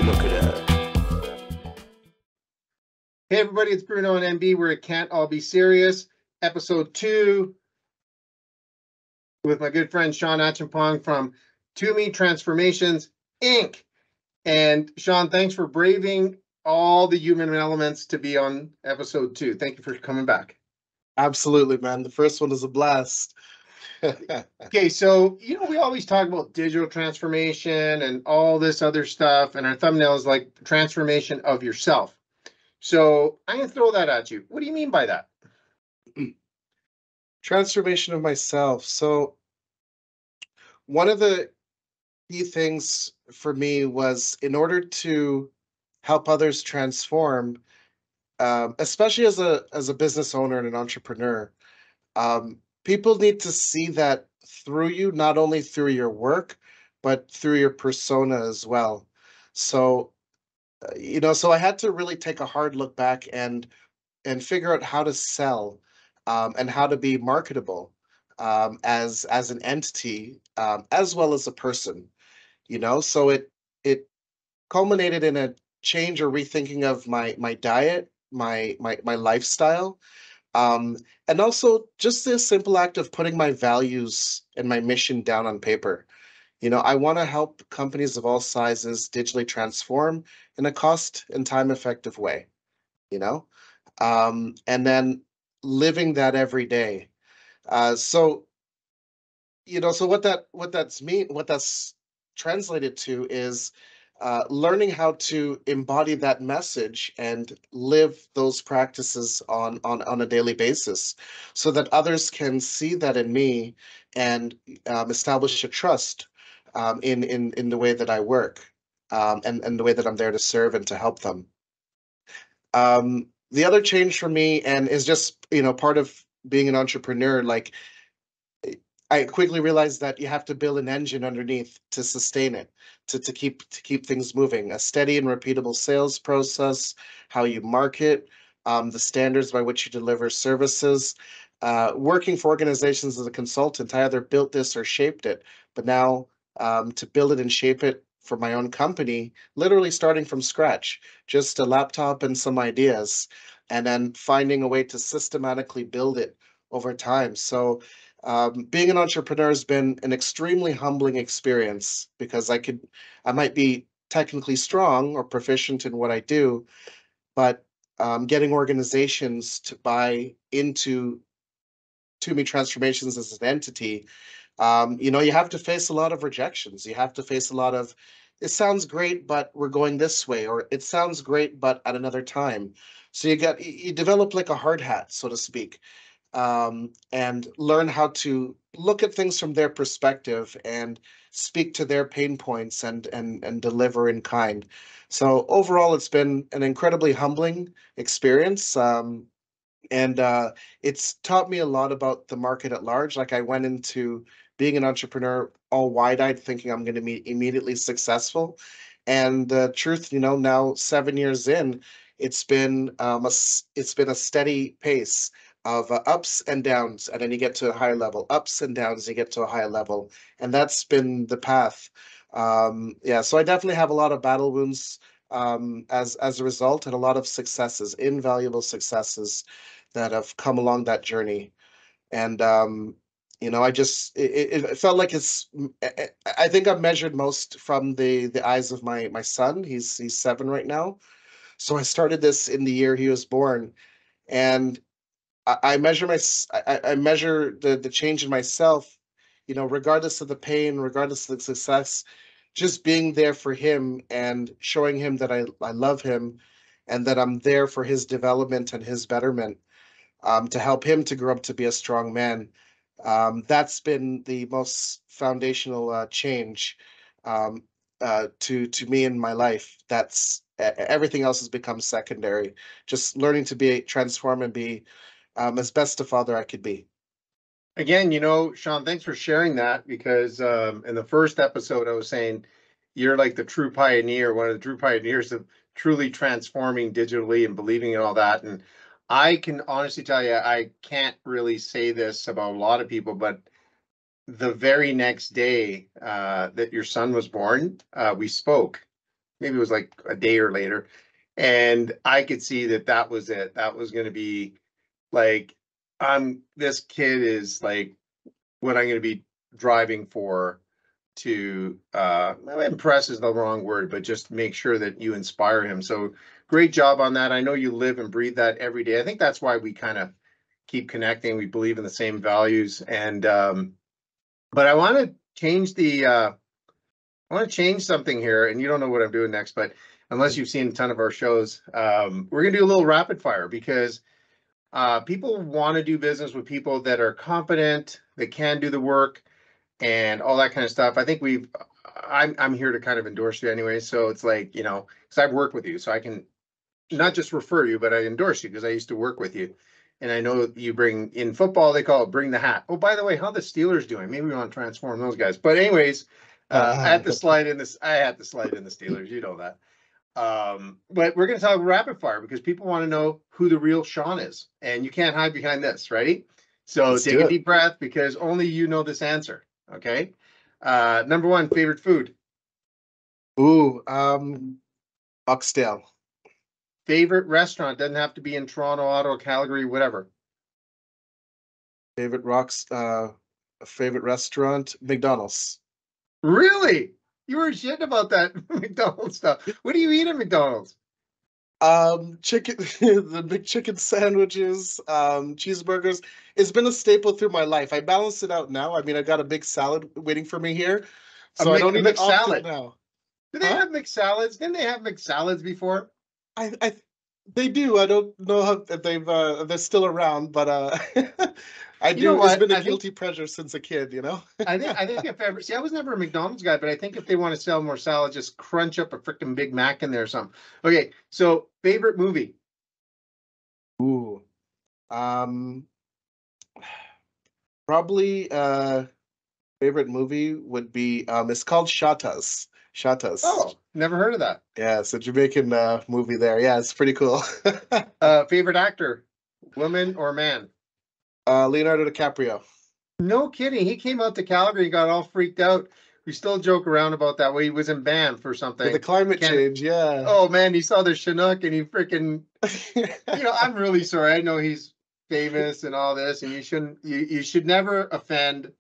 look at it. Hey everybody, it's Bruno and MB. We're at Can't All Be Serious, episode 2, with my good friend Shawn Acheampong from TUMii Transformations, Inc. And Shawn, thanks for braving all the human elements to be on episode 2. Thank you for coming back. Absolutely, man. The first one is a blast. Okay, so, we always talk about digital transformation and all this other stuff, and our thumbnail is like transformation of yourself. So I'm going to throw that at you. What do you mean by that? Transformation of myself. So one of the key things for me was, in order to help others transform, especially as a business owner and an entrepreneur, people need to see that through you, not only through your work, but through your persona as well. So, so I had to really take a hard look back and figure out how to sell, and how to be marketable, as an entity, as well as a person. So it culminated in a change or rethinking of my diet, my lifestyle, and also just the simple act of putting my values and my mission down on paper. I want to help companies of all sizes digitally transform in a cost and time effective way, and then living that every day. So, so what that's translated to is, learning how to embody that message and live those practices on a daily basis, so that others can see that in me and, establish a trust, in the way that I work, and the way that I'm there to serve and to help them. The other change for me, and is just, part of being an entrepreneur, like, I quickly realized that you have to build an engine underneath to sustain it, to keep things moving. A steady and repeatable sales process, how you market, the standards by which you deliver services. Working for organizations as a consultant, I either built this or shaped it, but now, to build it and shape it for my own company, literally starting from scratch, just a laptop and some ideas, and then finding a way to systematically build it over time. So, being an entrepreneur has been an extremely humbling experience, because I might be technically strong or proficient in what I do, but, getting organizations to buy into TUMii Transformations as an entity, you have to face a lot of rejections. You have to face a lot of, it sounds great, but we're going this way, or it sounds great, but at another time. So you develop like a hard hat, so to speak, and learn how to look at things from their perspective and speak to their pain points and deliver in kind. So overall, it's been an incredibly humbling experience. And it's taught me a lot about the market at large. Like, I went into being an entrepreneur all wide-eyed, thinking I'm going to be immediately successful. And the truth, now 7 years in, it's been, it's been a steady pace of, ups and downs, and then you get to a higher level, ups and downs, you get to a higher level, and that's been the path. Yeah, so I definitely have a lot of battle wounds, as a result, and a lot of successes, invaluable successes, that have come along that journey. And, I just, it felt like I think I'm measured most from the eyes of my son. He's 7 right now. So I started this in the year he was born, and I measure I measure the change in myself, regardless of the pain, regardless of the success, just being there for him and showing him that I love him, and that I'm there for his development and his betterment, to help him to grow up to be a strong man. That's been the most foundational, change, to me in my life. That's everything else has become secondary. Just learning to be transform and be, as best a father I could be. Again, Shawn, thanks for sharing that, because in the first episode, I was saying you're like the true pioneer, one of the true pioneers of truly transforming digitally and believing in all that. And I can honestly tell you, I can't really say this about a lot of people, but the very next day that your son was born, we spoke. maybe it was like a day or later. And I could see that that was it. That was going to be like, this kid is like what I'm going to be driving for to impress is the wrong word, but just make sure that you inspire him. So great job on that. I know you live and breathe that every day. I think that's why we kind of keep connecting. We believe in the same values. And but I want to change something here, and you don't know what I'm doing next, but unless you've seen a ton of our shows, we're gonna do a little rapid fire because people want to do business with people that are competent, that can do the work, and all that kind of stuff. I think I'm here to kind of endorse you anyway. So it's like, you know, because I've worked with you, so I can not just refer you, but I endorse you because I used to work with you. And I know you bring in football, they call it bring the hat. Oh, by the way, how the Steelers doing? Maybe we want to transform those guys. But anyways, I had to slide in the Steelers, you know that. But we're going to talk rapid fire because people want to know who the real Shawn is, and you can't hide behind this. Ready? So Let's take a deep breath because only you know this answer. Okay. Number one, favorite food. Ooh, oxtail. Favorite restaurant. Doesn't have to be in Toronto, Ottawa, Calgary, whatever. Favorite favorite restaurant, McDonald's. Really? You were shitting about that McDonald's stuff. What do you eat at McDonald's? Chicken, the big chicken sandwiches, cheeseburgers. It's been a staple through my life. I balance it out now. I mean, I got a big salad waiting for me here, so I don't eat it often now. Do they have mixed salads? Didn't they have mixed salads before? They do. I don't know if they're still around, but I do. You know what? It's been a guilty pleasure since a kid, you know. I think if ever, see, I was never a McDonald's guy, but I think if they want to sell more salad, just crunch up a freaking Big Mac in there or something. Okay, so favorite movie. Ooh, probably favorite movie would be it's called Shatas. Shatas. Oh, never heard of that. Yeah, it's a Jamaican movie there. Yeah, it's pretty cool. Favorite actor, woman or man? Leonardo DiCaprio. No kidding. He came out to Calgary and got all freaked out. We still joke around about that way he was in ban for something. For the climate change, yeah. Oh man, he saw the Chinook and he freaking you know, I'm really sorry. I know he's famous and all this, and you should never offend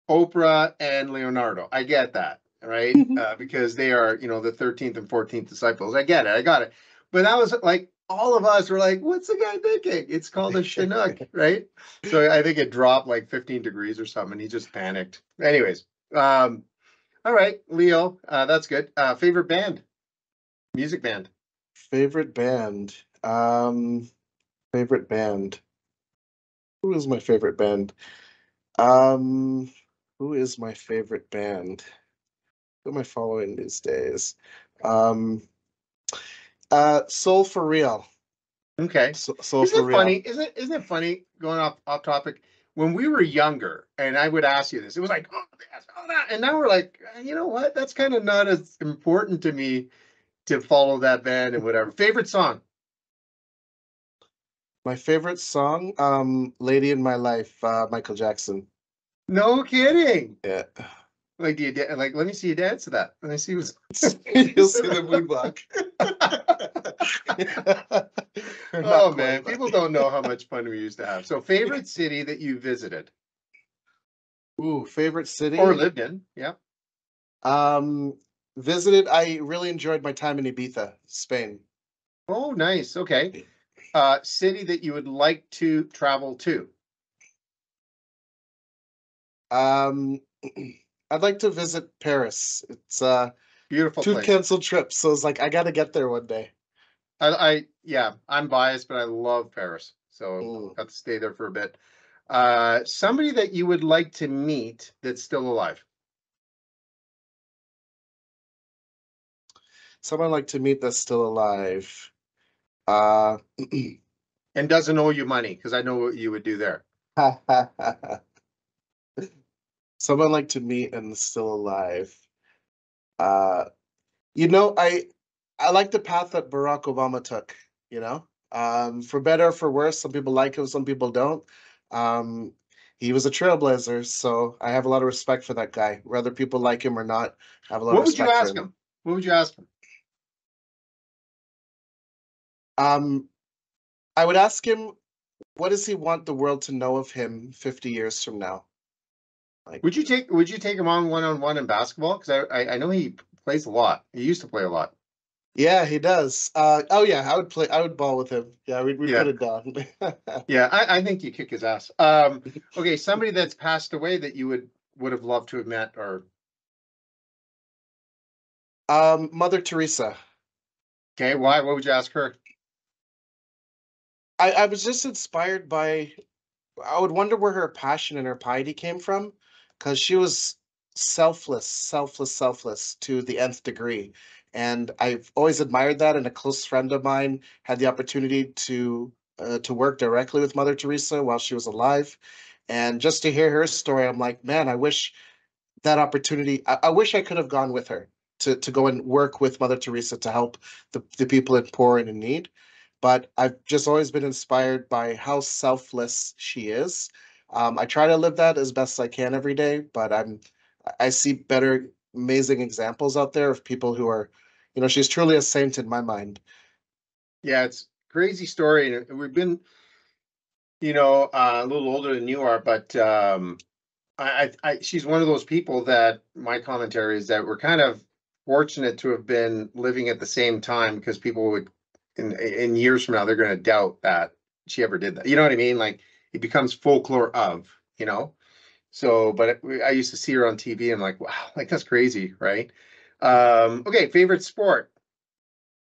Oprah and Leonardo. I get that, right? Because they are, you know, the 13th and 14th disciples. I get it. I got it. But that was like all of us were like, what's the guy thinking? It's called a Chinook, right? So I think it dropped like 15 degrees or something. He just panicked. Anyways, all right, Leo, that's good. Favorite band, music band. Favorite band. Favorite band. Who is my favorite band? Who is my favorite band? Who am I following these days? Soul for Real. Okay. Soul for Real. Funny? Isn't it funny going off topic? When we were younger, and I would ask you this, it was like, oh, yes, oh, that. And now we're like, you know what? That's kind of not as important to me to follow that band and whatever. Favorite song? My favorite song, Lady in My Life, Michael Jackson. No kidding. Yeah. Like, do you like? Let me see you dance to that. Let me see what's. You'll see the moonwalk. Oh man, people don't know how much fun we used to have. So, favorite city that you visited? Ooh, favorite city or lived in? Yeah. Visited. I really enjoyed my time in Ibiza, Spain. Oh, nice. Okay. City that you would like to travel to? I'd like to visit Paris. It's beautiful. 2 canceled trips, so it's like I got to get there one day. Yeah, I'm biased, but I love Paris, so got to stay there for a bit. Somebody that you would like to meet that's still alive? Someone I'd like to meet that's still alive. And doesn't owe you money, because I know what you would do there. Someone I'd like to meet and still alive. You know, I like the path that Barack Obama took, you know, for better or for worse. Some people like him, some people don't. He was a trailblazer, so I have a lot of respect for that guy. Whether people like him or not, I have a lot of respect for him. What would you ask him? Um, I would ask him, what does he want the world to know of him 50 years from now? Like, Would you take him on one-on-one in basketball? Because I know he plays a lot. He used to play a lot. yeah, he does. Oh yeah, I would ball with him. Yeah, we'd Yeah. put it down. Yeah, I think you kick his ass. Okay, somebody that's passed away that you would have loved to have met, or Mother Teresa. okay, why? What would you ask her? I was just inspired by, I would wonder where her passion and her piety came from, because she was selfless to the nth degree. And I've always admired that. And a close friend of mine had the opportunity to work directly with Mother Teresa while she was alive. And just to hear her story, I'm like, man, I wish that opportunity. I wish I could have gone with her to go and work with Mother Teresa to help the people in poor and in need. But I've just always been inspired by how selfless she is. I try to live that as best I can every day, but I see better, amazing examples out there of people who are, she's truly a saint in my mind. Yeah, it's crazy story, and we've been, a little older than you are, but she's one of those people that my commentary is that we're kind of fortunate to have been living at the same time, because people would, in years from now, they're going to doubt that she ever did that. You know what I mean? Like it becomes folklore of, So, but I used to see her on TV. And I'm like, wow, like that's crazy, right? Okay, favorite sport?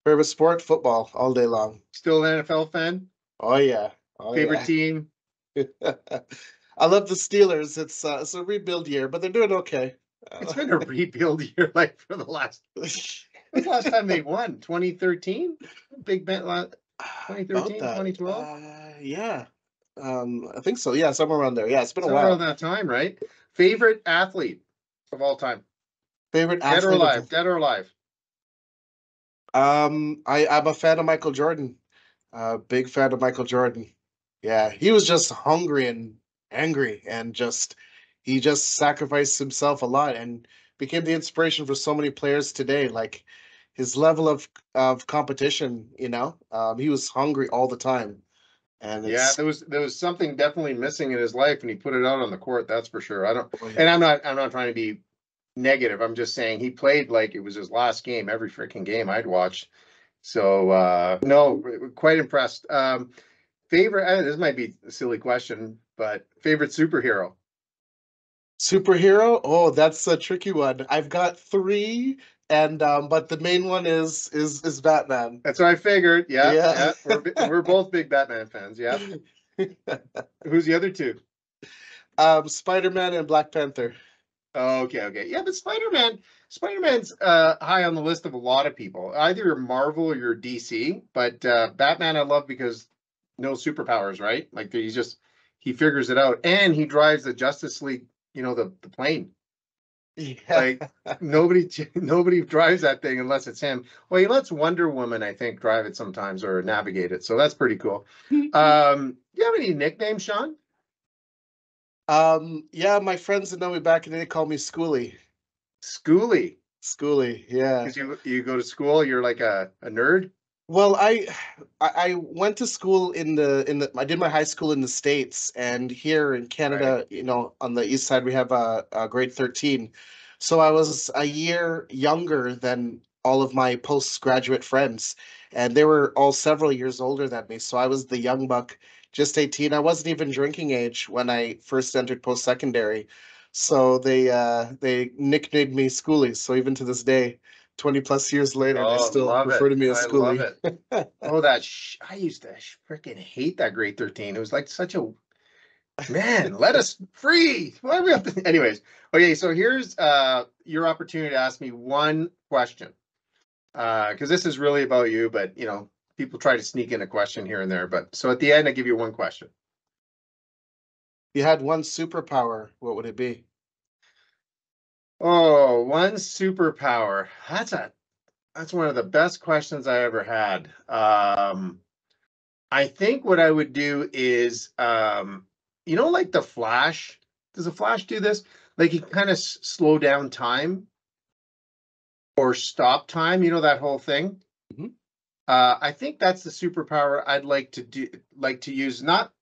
Favorite sport, football, all day long. Still an NFL fan? Oh yeah, oh Favorite yeah. team? I love the Steelers. It's a rebuild year, but they're doing okay. It's been a rebuild year, like for the last. When's the last time they won? 2013? Big Ben, About 2013, that. 2012? Yeah. I think so. Yeah, somewhere around there. Yeah, it's been a Somewhere around while. that time, right? Favorite athlete of all time? Favorite Dead or athlete of alive? Dead or alive? I'm a fan of Michael Jordan. Big fan of Michael Jordan. Yeah, he was just hungry and angry and he just sacrificed himself a lot and became the inspiration for so many players today. Like his level of competition, he was hungry all the time. And Yeah, it's there was something definitely missing in his life, and he put it out on the court. That's for sure. I don't, oh, yeah. and I'm not trying to be negative. I'm just saying he played like it was his last game, every freaking game I'd watched. So no, quite impressed. Favorite, this might be a silly question, but favorite superhero? Superhero? Oh, that's a tricky one. I've got three, and but the main one is Batman. That's what I figured. Yeah, Yeah. yeah, we're both big Batman fans. Yeah. Who's the other two? Spider-Man and Black Panther. Oh, okay, okay. Yeah, but Spider-Man's high on the list of a lot of people. Either you're Marvel or you're DC, but Batman I love because no superpowers, right? Like he figures it out, and he drives the Justice League, the plane. Yeah. Like nobody drives that thing unless it's him. Well, he lets Wonder Woman, I think, drive it sometimes or navigate it. So that's pretty cool. Do you have any nicknames, Shawn? Yeah, my friends that know me back in the day call me Schoolie. Schoolie. Schoolie, yeah. Because you go to school, you're like a nerd. Well, I went to school I did my high school in the States, and here in Right. Canada, on the east side we have a grade 13. So I was a year younger than all of my postgraduate friends, and they were all several years older than me. So I was the young buck, just 18. I wasn't even drinking age when I first entered post-secondary. So they nicknamed me Schoolie. So even to this day, 20 plus years later, they Oh, still love refer it. to me as I love Schoolie. it. Oh, that I used to freaking hate that grade 13. It was like such a man, let us free. Why are we up to anyways? Okay, so here's your opportunity to ask me one question. Because this is really about you, but people try to sneak in a question here and there. But so at the end, I give you one question. You had one superpower, what would it be? Oh, one superpower. That's one of the best questions I ever had. I think what I would do is, like the Flash. Does the Flash do this? Like he kind of slow down time or stop time. You know that whole thing. Mhm. I think that's the superpower I'd like to use, not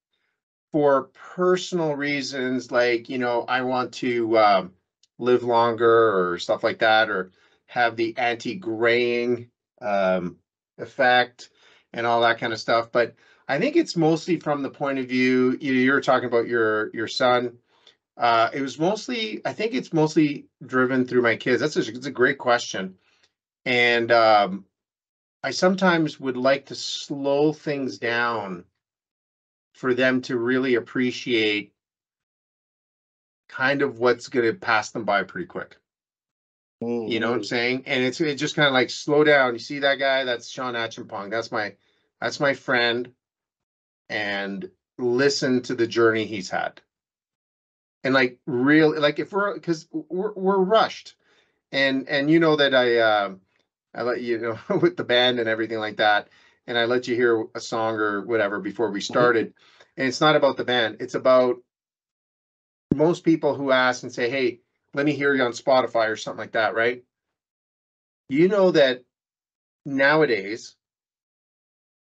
for personal reasons, like, I want to live longer or stuff like that, or have the anti-graying effect and all that kind of stuff. But I think it's mostly from the point of view, you're talking about your son. I think it's mostly driven through my kids. It's a great question. And I sometimes would like to slow things down for them to really appreciate kind of what's going to pass them by pretty quick. Mm-hmm. You know what I'm saying? And it's just kind of like, slow down. You see that guy? That's Shawn Acheampong. That's my friend. And listen to the journey he's had. And like, really, like, because we're rushed. And you know that I let you know with the band and everything like that, and I let you hear a song or whatever before we started. And it's not about the band. It's about most people who ask and say, hey, let me hear you on Spotify or something like that, right? You know that nowadays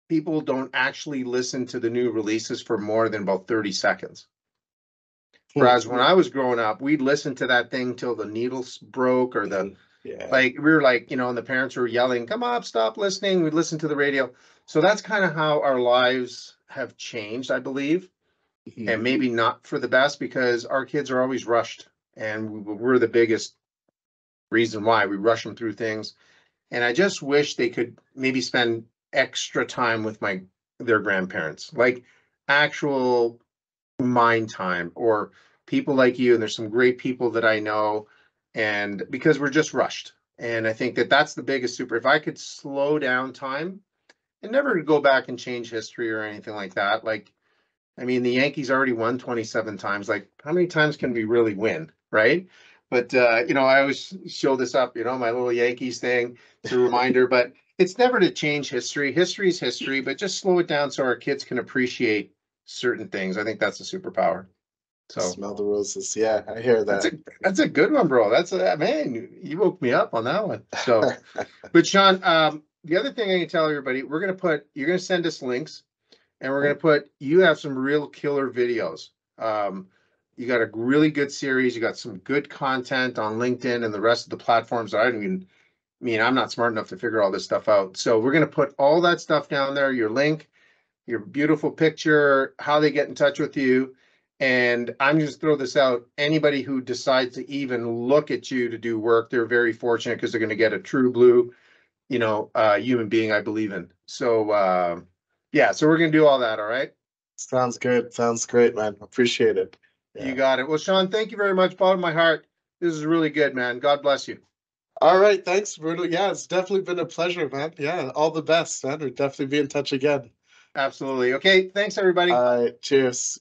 people don't actually listen to the new releases for more than about 30 seconds. Whereas when I was growing up, we'd listen to that thing till the needles broke, or like, we were like, and the parents were yelling, come up, stop listening. We'd listen to the radio. So that's kind of how our lives have changed, I believe. And maybe not for the best, because our kids are always rushed, and we're the biggest reason why we rush them through things. And I just wish they could maybe spend extra time with their grandparents, like actual mind time, or people like you. And there's some great people that I know, and because we're just rushed. And I think that that's the biggest if I could slow down time and never go back and change history or anything like that. Like, I mean, the Yankees already won 27 times. Like, how many times can we really win, right? But, I always show this up, my little Yankees thing. It's a reminder, but it's never to change history. History is history, but just slow it down so our kids can appreciate certain things. I think that's a superpower. So smell the roses. Yeah, I hear that. That's a good one, bro. Man, you woke me up on that one. So, but Shawn, the other thing I can tell everybody, you're going to send us links. And we're going to you have some real killer videos. You got a really good series. You got some good content on LinkedIn and the rest of the platforms. I'm not smart enough to figure all this stuff out. So we're going to put all that stuff down there, your link, your beautiful picture, how they get in touch with you. And I'm just throw this out. Anybody who decides to even look at you to do work, they're very fortunate, because they're going to get a true blue, human being I believe in. So, yeah, so we're going to do all that, all right? Sounds good. Sounds great, man. Appreciate it. Yeah. You got it. Well, Shawn, thank you very much. Bottom of my heart. This is really good, man. God bless you. All right. Thanks, Bruno. Yeah, it's definitely been a pleasure, man. Yeah, all the best, man. We'll definitely be in touch again. Absolutely. Okay, thanks, everybody. All right. Cheers.